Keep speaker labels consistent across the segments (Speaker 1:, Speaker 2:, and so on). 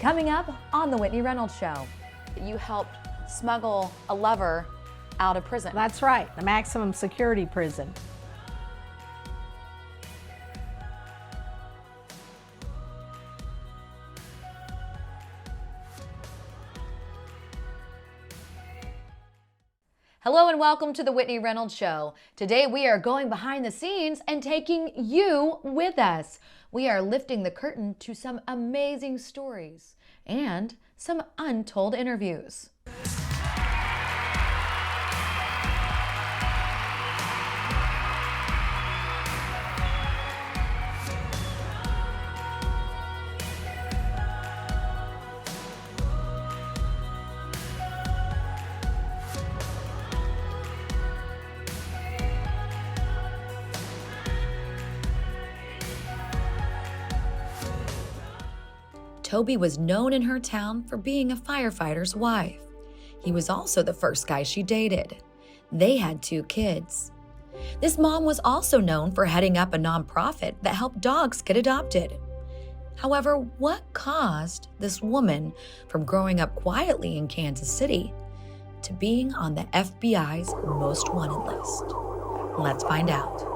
Speaker 1: Coming up on The Whitney Reynolds Show. You helped smuggle a lover out of prison.
Speaker 2: That's right, the maximum security prison.
Speaker 1: Hello and welcome to The Whitney Reynolds Show. Today we are going behind the scenes and taking you with us. We are lifting the curtain to some amazing stories and some untold interviews. Toby was known in her town for being a firefighter's wife. He was also the first guy she dated. They had 2 kids. This mom was also known for heading up a nonprofit that helped dogs get adopted. However, what caused this woman from growing up quietly in Kansas City to being on the FBI's most wanted list? Let's find out.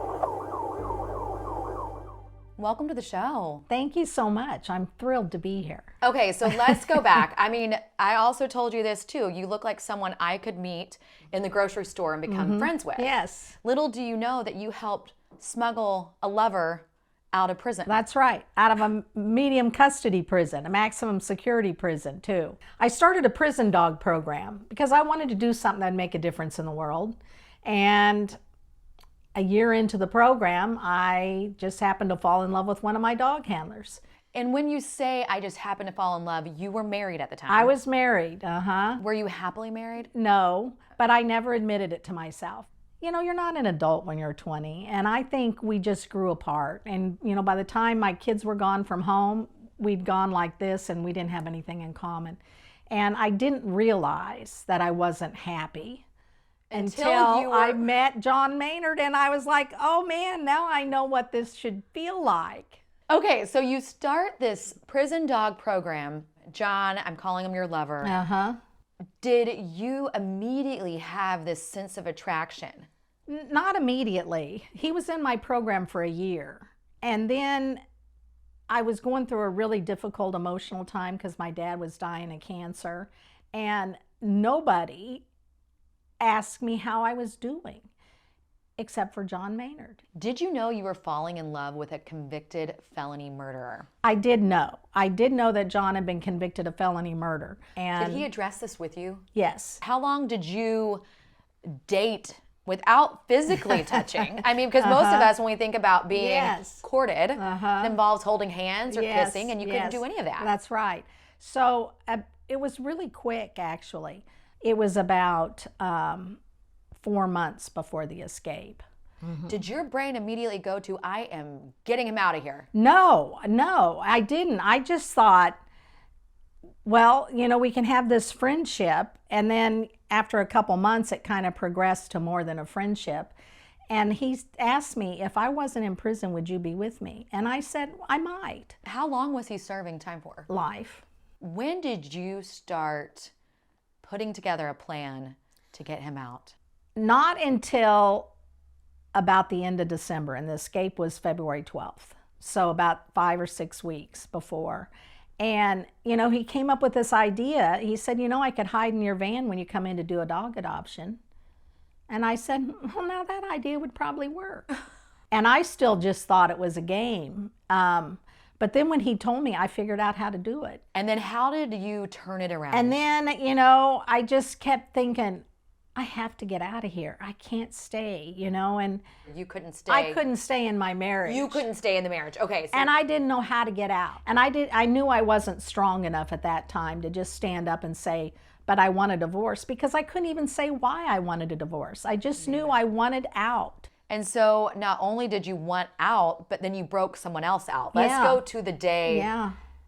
Speaker 1: Welcome to the show.
Speaker 2: Thank you so much. I'm thrilled to be here.
Speaker 1: Okay, so let's go back. I mean, I also told you this too. You look like someone I could meet in the grocery store and become friends with.
Speaker 2: Yes.
Speaker 1: Little do you know that you helped smuggle a lover out of prison.
Speaker 2: That's right, out of a medium custody prison, a maximum security prison too. I started a prison dog program because I wanted to do something that'd make a difference in the world. And a year into the program, I just happened to fall in love with one of my dog handlers.
Speaker 1: And when you say I just happened to fall in love, you were married at the time.
Speaker 2: I was married,
Speaker 1: Were you happily married?
Speaker 2: No, but I never admitted it to myself. You know, you're not an adult when you're 20, and I think we just grew apart. And, you know, by the time my kids were gone from home, we'd gone like this and we didn't have anything in common. And I didn't realize that I wasn't happy until I met John Maynard, and I was like, oh man, now I know what this should feel like.
Speaker 1: Okay, so you start this prison dog program. John, I'm calling him your lover. Did you immediately have this sense of attraction?
Speaker 2: Not immediately. He was in my program for a year. And then I was going through a really difficult emotional time because my dad was dying of cancer. And nobody asked me how I was doing, except for John Maynard.
Speaker 1: Did you know you were falling in love with a convicted felony murderer?
Speaker 2: I did know. I did know that John had been convicted of felony murder. And
Speaker 1: did he address this with you?
Speaker 2: Yes.
Speaker 1: How long did you date without physically touching? I mean, because most of us, when we think about being courted, it involves holding hands or kissing, and you couldn't do any of that.
Speaker 2: That's right. So it was really quick, actually. It was about 4 months before the escape.
Speaker 1: Did your brain immediately go to, I am getting him out of here?
Speaker 2: No, I didn't. I just thought, well, you know, we can have this friendship. And then after a couple months, it kind of progressed to more than a friendship. And he asked me, if I wasn't in prison, would you be with me? And I said, I might.
Speaker 1: How long was he serving time for?
Speaker 2: Life.
Speaker 1: When did you start putting together a plan to get him out?
Speaker 2: Not until about the end of December, and the escape was February 12th. So about 5 or 6 weeks before. And, you know, he came up with this idea. He said, you know, I could hide in your van when you come in to do a dog adoption. And I said, well, now that idea would probably work. And I still just thought it was a game. But then when he told me, I figured out how to do it.
Speaker 1: And then how did you turn it around?
Speaker 2: And then, you know, I just kept thinking, I have to get out of here. I can't stay, you know, and
Speaker 1: you couldn't stay.
Speaker 2: I couldn't stay in my marriage.
Speaker 1: You couldn't stay in the marriage. Okay. So
Speaker 2: and I didn't know how to get out. And I knew I wasn't strong enough at that time to just stand up and say, but I want a divorce, because I couldn't even say why I wanted a divorce. I just knew I wanted out.
Speaker 1: And so not only did you want out, but then you broke someone else out. Let's go to the day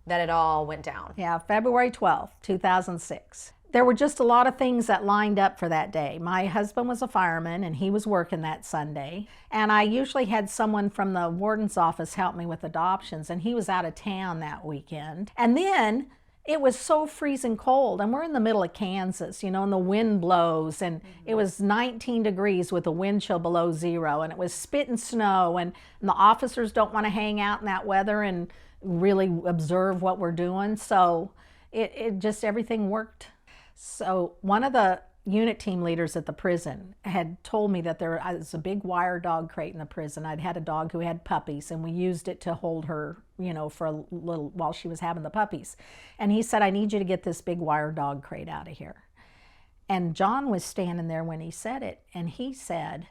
Speaker 1: that it all went down.
Speaker 2: Yeah, February 12th, 2006. There were just a lot of things that lined up for that day. My husband was a fireman and he was working that Sunday. And I usually had someone from the warden's office help me with adoptions, and he was out of town that weekend. And then It was so freezing cold, and we're in the middle of Kansas, you know, and the wind blows, and it was 19 degrees with a wind chill below zero, and it was spitting snow, and the officers don't want to hang out in that weather and really observe what we're doing. So it just, everything worked. So one of the unit team leaders at the prison had told me that there was a big wire dog crate in the prison. I'd had a dog who had puppies, and we used it to hold her, you know, for a little while she was having the puppies. And he said, I need you to get this big wire dog crate out of here. And John was standing there when he said it, and he said,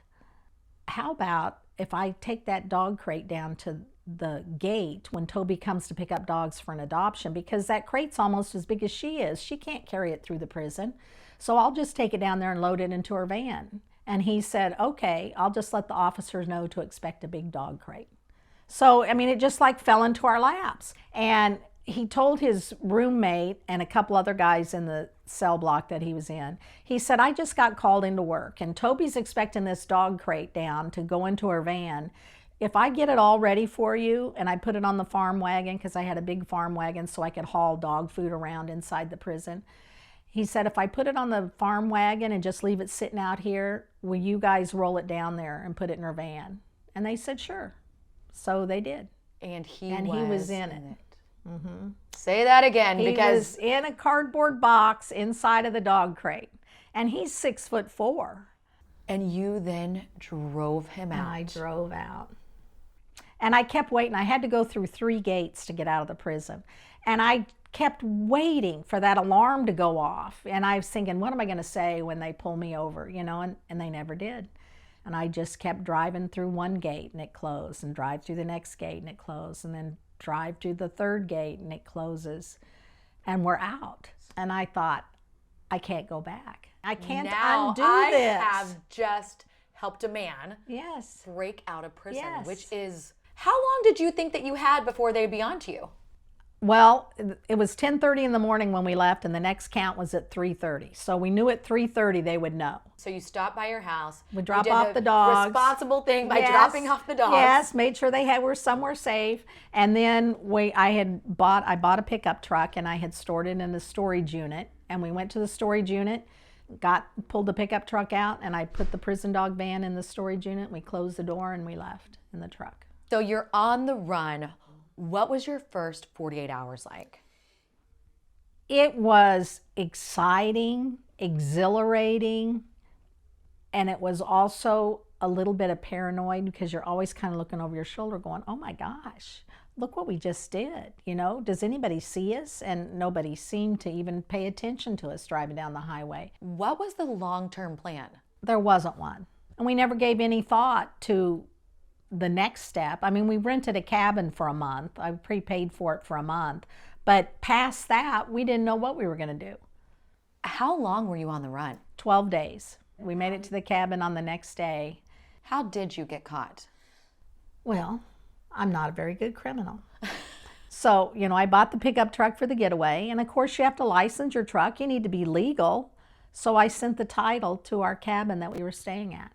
Speaker 2: how about if I take that dog crate down to the gate when Toby comes to pick up dogs for an adoption, because that crate's almost as big as she is. She can't carry it through the prison. So I'll just take it down there and load it into her van. And he said, okay, I'll just let the officers know to expect a big dog crate. So, I mean, it just like fell into our laps. And he told his roommate and a couple other guys in the cell block that he was in, he said, I just got called into work, and Toby's expecting this dog crate down to go into her van. If I get it all ready for you and I put it on the farm wagon, because I had a big farm wagon so I could haul dog food around inside the prison. He said, if I put it on the farm wagon and just leave it sitting out here, will you guys roll it down there and put it in her van? And they said, sure. So they did.
Speaker 1: And he
Speaker 2: was in it.
Speaker 1: Mm-hmm. Say that again, because
Speaker 2: he was in a cardboard box inside of the dog crate. And he's 6'4".
Speaker 1: And you then drove him out.
Speaker 2: I drove out. And I kept waiting. I had to go through 3 gates to get out of the prison. And I kept waiting for that alarm to go off. And I was thinking, what am I going to say when they pull me over? You know, and they never did. And I just kept driving through one gate and it closed, and drive through the next gate and it closed, and then drive through the 3rd gate and it closes. And we're out. And I thought, I can't go back. I can't undo this.
Speaker 1: I have just helped a man
Speaker 2: yes.
Speaker 1: break out of prison,
Speaker 2: yes.
Speaker 1: which is, how long did you think that you had before they'd be on to you?
Speaker 2: Well, it was 10:30 in the morning when we left, and the next count was at 3:30. So we knew at 3:30 they would know.
Speaker 1: So you stopped by your house.
Speaker 2: We dropped off the dogs.
Speaker 1: Responsible thing by
Speaker 2: yes.
Speaker 1: dropping off the dogs.
Speaker 2: Yes, made sure they were somewhere safe. And then I bought a pickup truck, and I had stored it in a storage unit. And we went to the storage unit, pulled the pickup truck out, and I put the prison dog van in the storage unit. We closed the door and we left in the truck.
Speaker 1: So you're on the run. What was your first 48 hours like?
Speaker 2: It was exciting, exhilarating, and it was also a little bit of paranoid, because you're always kind of looking over your shoulder going, oh my gosh, look what we just did. You know, does anybody see us? And nobody seemed to even pay attention to us driving down the highway.
Speaker 1: What was the long-term plan?
Speaker 2: There wasn't one. And we never gave any thought to the next step. I mean, we rented a cabin for a month. I prepaid for it for a month. But past that, we didn't know what we were going to do.
Speaker 1: How long were you on the run?
Speaker 2: 12 days. We made it to the cabin on the next day.
Speaker 1: How did you get caught?
Speaker 2: Well, I'm not a very good criminal. So, you know, I bought the pickup truck for the getaway. And of course, you have to license your truck. You need to be legal. So I sent the title to our cabin that we were staying at.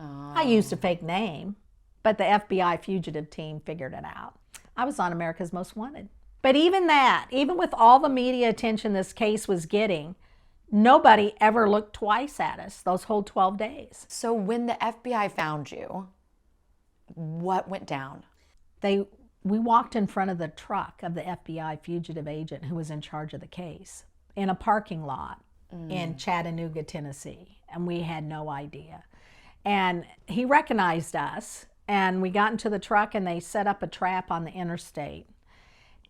Speaker 1: Oh.
Speaker 2: I used a fake name, but the FBI fugitive team figured it out. I was on America's Most Wanted. But even with all the media attention this case was getting, nobody ever looked twice at us those whole 12 days.
Speaker 1: So when the FBI found you, what went down?
Speaker 2: We walked in front of the truck of the FBI fugitive agent who was in charge of the case in a parking lot in Chattanooga, Tennessee, and we had no idea. And he recognized us, and we got into the truck, and they set up a trap on the interstate,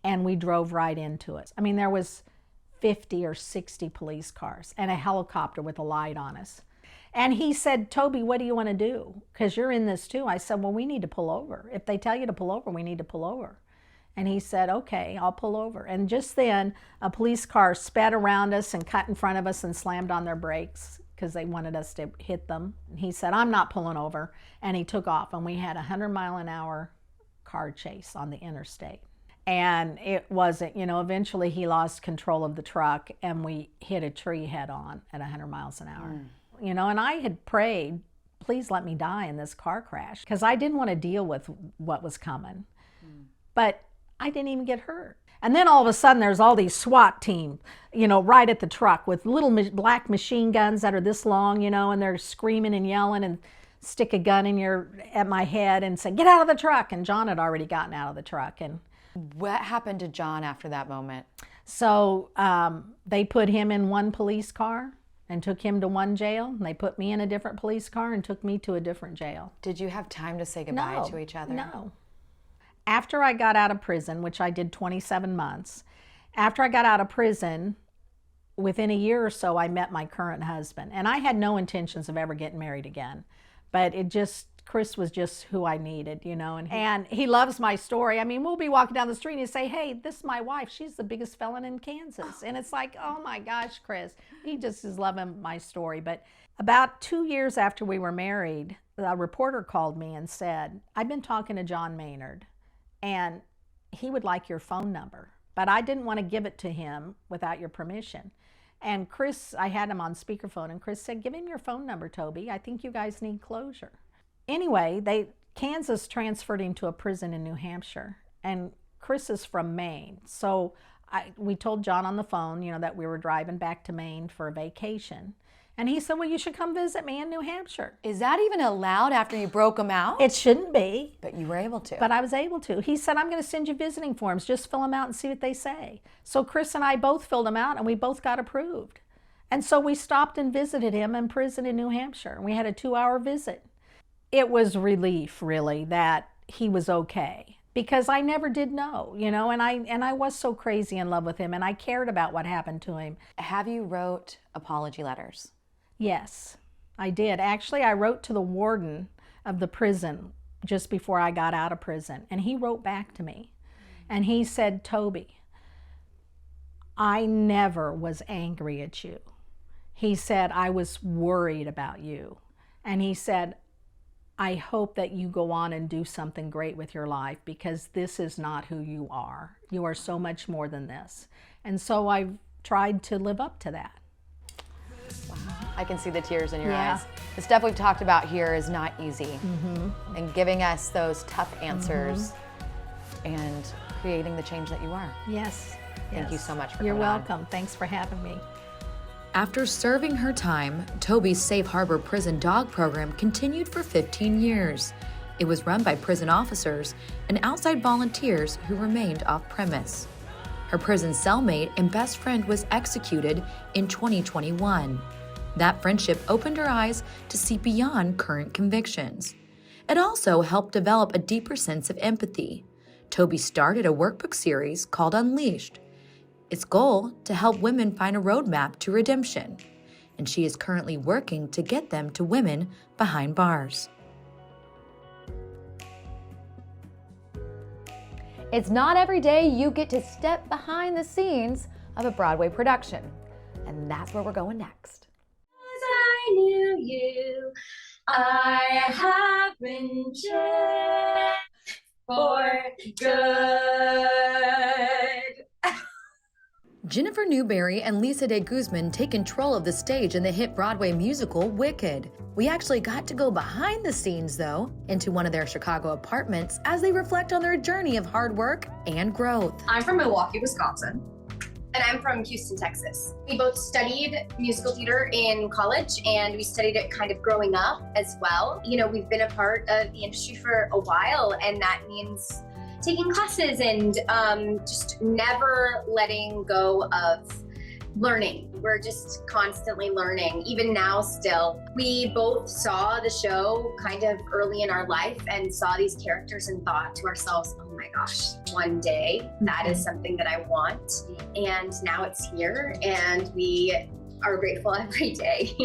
Speaker 2: and we drove right into it. I mean, there was 50 or 60 police cars and a helicopter with a light on us. And he said, Toby, what do you want to do? Because you're in this too. I said, well, we need to pull over. If they tell you to pull over, we need to pull over. And he said, okay, I'll pull over. And just then, a police car sped around us and cut in front of us and slammed on their brakes because they wanted us to hit them. And he said, I'm not pulling over. And he took off, and we had a 100-mile-an-hour car chase on the interstate. And it wasn't, you know, eventually he lost control of the truck, and we hit a tree head on at 100 miles an hour. You know, and I had prayed, please let me die in this car crash, because I didn't want to deal with what was coming. But I didn't even get hurt. And then all of a sudden there's all these SWAT teams, you know, right at the truck with little black machine guns that are this long, you know, and they're screaming and yelling and stick a gun at my head and say, get out of the truck. And John had already gotten out of the truck. And
Speaker 1: what happened to John after that moment?
Speaker 2: so they put him in one police car and took him to one jail. And they put me in a different police car and took me to a different jail.
Speaker 1: Did you have time to say goodbye to each other?
Speaker 2: No. After I got out of prison, which I did 27 months, after I got out of prison, within a year or so, I met my current husband. And I had no intentions of ever getting married again. But Chris was just who I needed, you know, and he loves my story. I mean, we'll be walking down the street and he'd say, hey, this is my wife. She's the biggest felon in Kansas. And it's like, oh my gosh, Chris, he just is loving my story. But about 2 years after we were married, a reporter called me and said, I've been talking to John Maynard and he would like your phone number, but I didn't want to give it to him without your permission. And Chris, I had him on speakerphone, and Chris said, give him your phone number, Toby. I think you guys need closure. Anyway, Kansas transferred him to a prison in New Hampshire, and Chris is from Maine. So we told John on the phone, you know, that we were driving back to Maine for a vacation. And he said, well, you should come visit me in New Hampshire.
Speaker 1: Is that even allowed after you broke him out?
Speaker 2: It shouldn't be.
Speaker 1: But you were able to.
Speaker 2: But I was able to. He said, I'm going to send you visiting forms. Just fill them out and see what they say. So Chris and I both filled them out, and we both got approved. And so we stopped and visited him in prison in New Hampshire. And we had a 2-hour visit. It was relief, really, that he was okay. Because I never did know, you know, and I was so crazy in love with him, and I cared about what happened to him.
Speaker 1: Have you wrote apology letters?
Speaker 2: Yes, I did. Actually, I wrote to the warden of the prison just before I got out of prison, and he wrote back to me. And he said, Toby, I never was angry at you. He said, I was worried about you. And he said, I hope that you go on and do something great with your life, because this is not who you are. You are so much more than this. And so I've tried to live up to that.
Speaker 1: Wow. I can see the tears in your eyes. The stuff we've talked about here is not easy. And giving us those tough answers and creating the change that you are.
Speaker 2: Yes.
Speaker 1: Thank you so much for coming
Speaker 2: You're
Speaker 1: on.
Speaker 2: welcome. Thanks for having me.
Speaker 1: After serving her time, Toby's Safe Harbor Prison Dog Program continued for 15 years. It was run by prison officers and outside volunteers who remained off-premise. Her prison cellmate and best friend was executed in 2021. That friendship opened her eyes to see beyond current convictions. It also helped develop a deeper sense of empathy. Toby started a workbook series called Unleashed. Its goal to help women find a roadmap to redemption, and she is currently working to get them to women behind bars. It's not every day you get to step behind the scenes of a Broadway production, and that's where we're going next.
Speaker 3: As I knew you, I have been changed for good.
Speaker 1: Jennifer Newberry and Lisa de Guzman take control of the stage in the hit Broadway musical Wicked. We actually got to go behind the scenes, though, into one of their Chicago apartments as they reflect on their journey of hard work and growth.
Speaker 4: I'm from Milwaukee, Wisconsin.
Speaker 3: And I'm from Houston, Texas. We both studied musical theater in college, and we studied it kind of growing up as well. You know, we've been a part of the industry for a while, and that means taking classes and just never letting go of learning. We're just constantly learning, even now still. We both saw the show kind of early in our life and saw these characters and thought to ourselves, oh my gosh, one day that is something that I want. And now it's here, and we are grateful every day.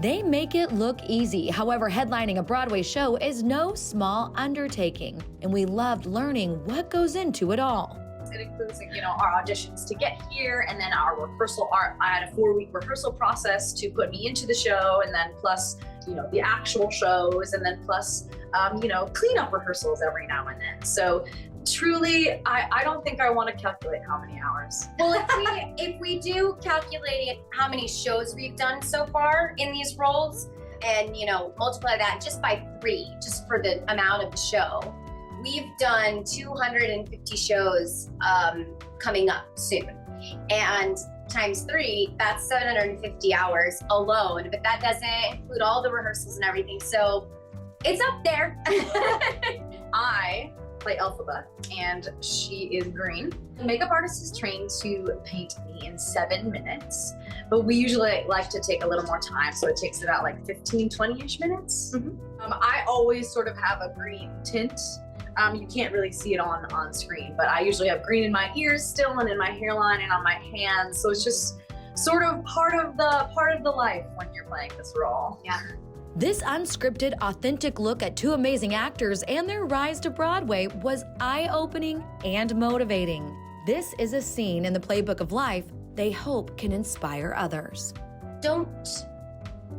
Speaker 1: They make it look easy. However, headlining a Broadway show is no small undertaking, and we loved learning what goes into it all.
Speaker 4: It includes, you know, our auditions to get here, and then our rehearsal. I had a 4-week rehearsal process to put me into the show, and then plus, you know, the actual shows, and then plus, you know, cleanup rehearsals every now and then. So truly, I don't think I want to calculate how many hours.
Speaker 3: Well, if we do calculate how many shows we've done so far in these roles, and, you know, multiply that just by 3, just for the amount of the show, We've done 250 shows coming up soon. And times 3, that's 750 hours alone. But that doesn't include all the rehearsals and everything. So it's up there.
Speaker 4: I play Elphaba, and she is green. The makeup artist is trained to paint me in 7 minutes, but we usually like to take a little more time, so it takes about like 15, 20-ish minutes. I always sort of have a green tint. You can't really see it on screen, but I usually have green in my ears still, and in my hairline, and on my hands. So it's just sort of part of the life when you're playing this role.
Speaker 3: Yeah.
Speaker 1: This unscripted, authentic look at 2 amazing actors and their rise to Broadway was eye-opening and motivating. This is a scene in the playbook of life they hope can inspire others.
Speaker 3: Don't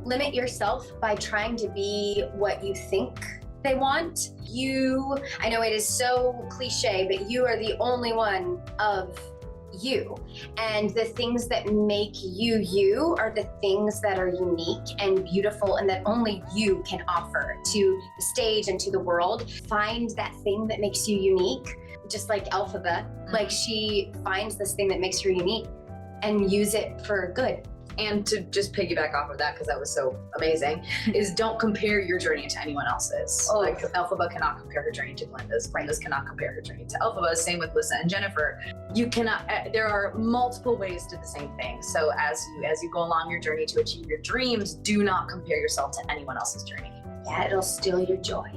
Speaker 3: limit yourself by trying to be what you think they want. I know it is so cliche, but you are the only one of you. And the things that make you you are the things that are unique and beautiful and that only you can offer to the stage and to the world. Find that thing that makes you unique, just like Elphaba. Like, she finds this thing that makes her unique and use it for good.
Speaker 4: And to just piggyback off of that, because that was so amazing, is don't compare your journey to anyone else's.
Speaker 3: Oh.
Speaker 4: Like, Elphaba cannot compare her journey to Glenda's. Glenda's cannot compare her journey to Elphaba's. Same with Lissa and Jennifer. You cannot. There are multiple ways to the same thing. So as you go along your journey to achieve your dreams, do not compare yourself to anyone else's journey.
Speaker 3: Yeah, it'll steal your joy.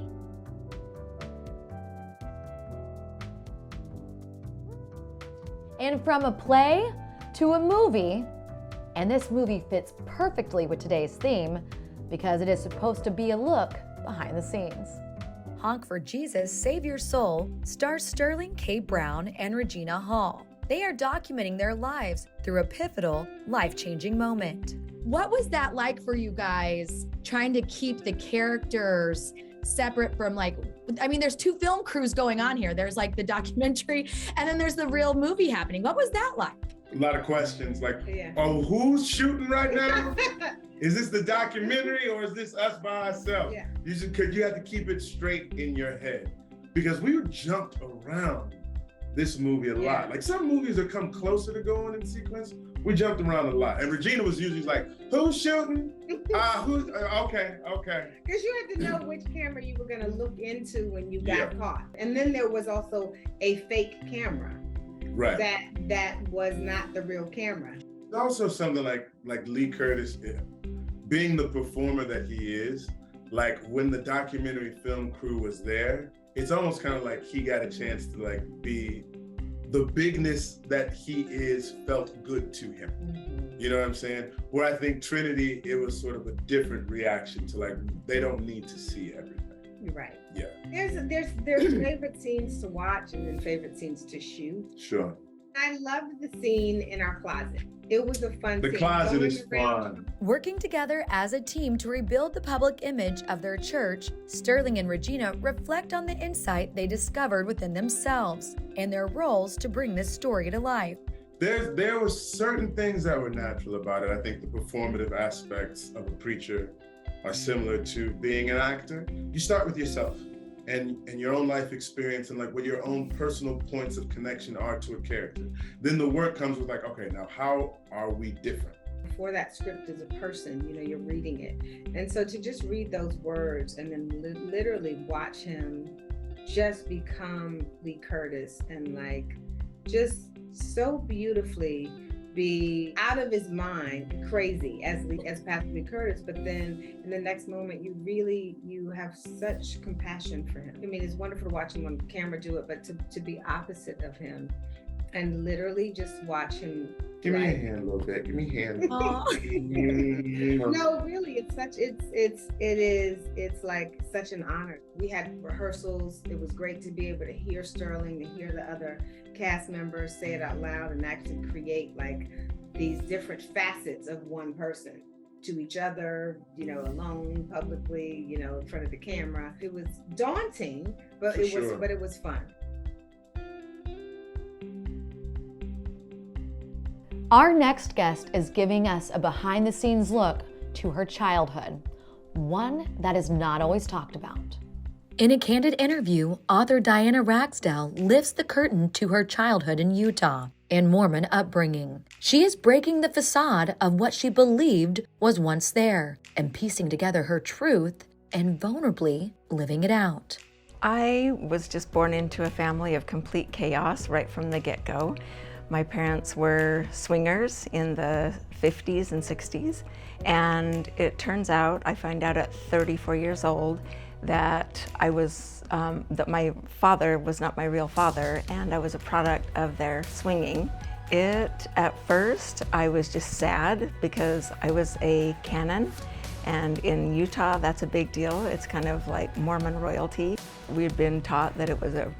Speaker 1: And from a play to a movie, and this movie fits perfectly with today's theme because it is supposed to be a look behind the scenes. Honk for Jesus, Save Your Soul stars Sterling K. Brown and Regina Hall. They are documenting their lives through a pivotal, life-changing moment.
Speaker 5: What was that like for you guys, trying to keep the characters separate from, like, I mean, there's 2 film crews going on here. There's like the documentary and then there's the real movie happening. What was that like?
Speaker 6: A lot of questions like, oh, who's shooting right now? Is this the documentary or is this us by ourselves?
Speaker 7: Yeah.
Speaker 6: You have to keep it straight in your head because we jumped around this movie a lot. Like, some movies that come closer to going in sequence, we jumped around a lot. And Regina was usually like, who's shooting? Okay.
Speaker 7: Because you had to know which camera you were going to look into when you got caught. And then there was also a fake camera.
Speaker 6: Right.
Speaker 7: That was not the real camera.
Speaker 6: Also something like Lee Curtis, being the performer that he is, like when the documentary film crew was there, it's almost kind of like he got a chance to like be the bigness that he is felt good to him. You know what I'm saying? Where I think Trinity, it was sort of a different reaction to like, they don't need to see everything.
Speaker 7: Right.
Speaker 6: Yeah.
Speaker 7: There's favorite scenes to watch and then favorite scenes to shoot.
Speaker 6: Sure.
Speaker 7: I loved the scene in our closet. It was a fun scene.
Speaker 6: The closet is
Speaker 7: Going
Speaker 6: fun.
Speaker 1: Working together as a team to rebuild the public image of their church, Sterling and Regina reflect on the insight they discovered within themselves and their roles to bring this story to life.
Speaker 6: There were certain things that were natural about it. I think the performative aspects of a preacher are similar to being an actor. You start with yourself and your own life experience and like what your own personal points of connection are to a character. Then the work comes with like, okay, now how are we different?
Speaker 7: Before that script is a person, you're reading it. And so to just read those words and then literally watch him just become Lee Curtis and like just so beautifully be out of his mind, crazy as Pastor Lee Curtis, but then in the next moment you have such compassion for him. I mean, it's wonderful to watch him on camera do it, but to be opposite of him and literally just watch him.
Speaker 6: Give me a hand a little bit. Give me a hand.
Speaker 7: No, really, it's like such an honor. We had rehearsals. It was great to be able to hear Sterling, to hear the other cast members say it out loud and actually create like these different facets of one person to each other, alone, publicly, in front of the camera. It was daunting, but it was fun.
Speaker 1: Our next guest is giving us a behind-the-scenes look to her childhood, one that is not always talked about. In a candid interview, author Diana Ragsdale lifts the curtain to her childhood in Utah and Mormon upbringing. She is breaking the facade of what she believed was once there and piecing together her truth and vulnerably living it out.
Speaker 8: I was just born into a family of complete chaos right from the get-go. My parents were swingers in the 50s and 60s, and it turns out, I find out at 34 years old, that that my father was not my real father, and I was a product of their swinging. At first, I was just sad because I was a canon, and in Utah, that's a big deal. It's kind of like Mormon royalty. We'd been taught that it was a,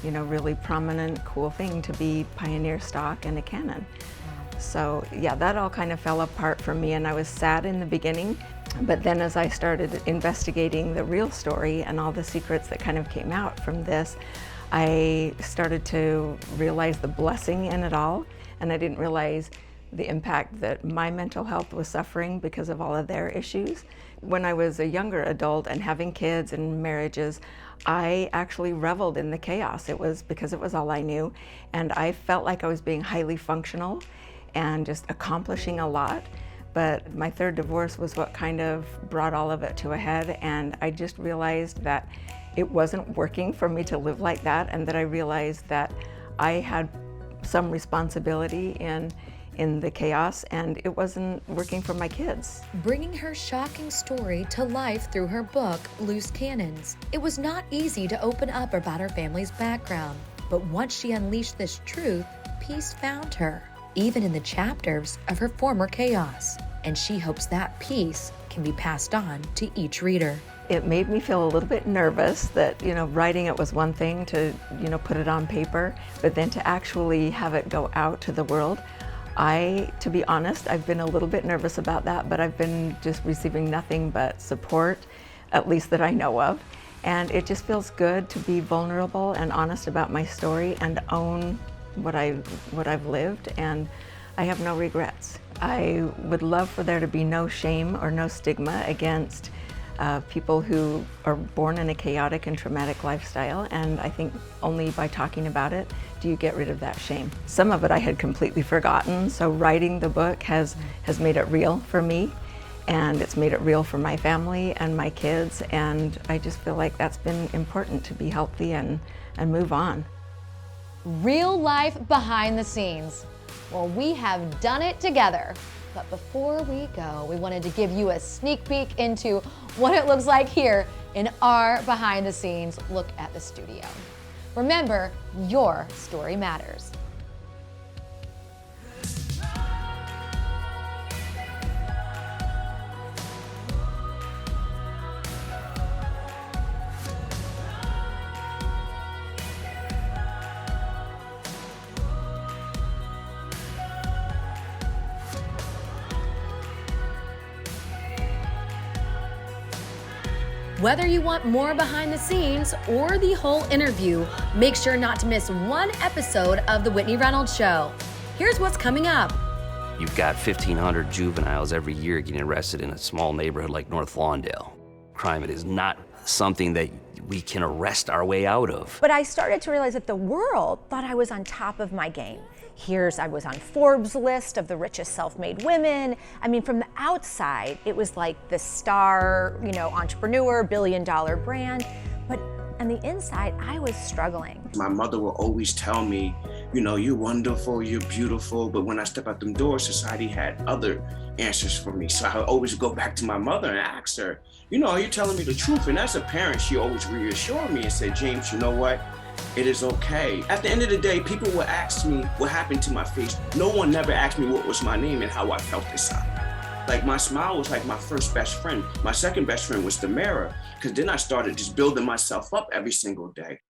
Speaker 8: really prominent, cool thing to be pioneer stock and a canon. So yeah, that all kind of fell apart for me, and I was sad in the beginning. But then as I started investigating the real story and all the secrets that kind of came out from this, I started to realize the blessing in it all, and I didn't realize the impact that my mental health was suffering because of all of their issues. When I was a younger adult and having kids and marriages, I actually reveled in the chaos. It was because it was all I knew, and I felt like I was being highly functional and just accomplishing a lot. But my third divorce was what kind of brought all of it to a head, and I just realized that it wasn't working for me to live like that, and that I realized that I had some responsibility in the chaos, and it wasn't working for my kids.
Speaker 1: Bringing her shocking story to life through her book, Loose Cannons, it was not easy to open up about her family's background. But once she unleashed this truth, peace found her, even in the chapters of her former chaos. And she hopes that peace can be passed on to each reader.
Speaker 8: It made me feel a little bit nervous that, writing it was one thing to, put it on paper, but then to actually have it go out to the world. To be honest, I've been a little bit nervous about that, but I've been just receiving nothing but support, at least that I know of. And it just feels good to be vulnerable and honest about my story and own what I've lived, and I have no regrets. I would love for there to be no shame or no stigma against people who are born in a chaotic and traumatic lifestyle, and I think only by talking about it do you get rid of that shame. Some of it I had completely forgotten, so writing the book has made it real for me, and it's made it real for my family and my kids, and I just feel like that's been important to be healthy and move on.
Speaker 9: Real life behind the scenes. Well, we have done it together. But before we go, we wanted to give you a sneak peek into what it looks like here in our behind the scenes look at the studio. Remember, your story matters.
Speaker 1: Whether you want more behind the scenes or the whole interview, make sure not to miss one episode of The Whitney Reynolds Show. Here's what's coming up.
Speaker 10: You've got 1,500 juveniles every year getting arrested in a small neighborhood like North Lawndale. Crime, it is not something that we can arrest our way out of.
Speaker 11: But I started to realize that the world thought I was on top of my game. I was on Forbes' list of the richest self-made women. I mean, from the outside, it was like the star, entrepreneur, billion-dollar brand. But on the inside, I was struggling.
Speaker 12: My mother will always tell me, you're wonderful, you're beautiful. But when I step out them doors, society had other answers for me. So I would always go back to my mother and ask her, are you telling me the truth? And as a parent, she always reassured me and said, James, you know what? It is okay. At the end of the day, people will ask me what happened to my face. No one never asked me what was my name and how I felt inside. Like, my smile was like my first best friend. My second best friend was the mirror, because then I started just building myself up every single day.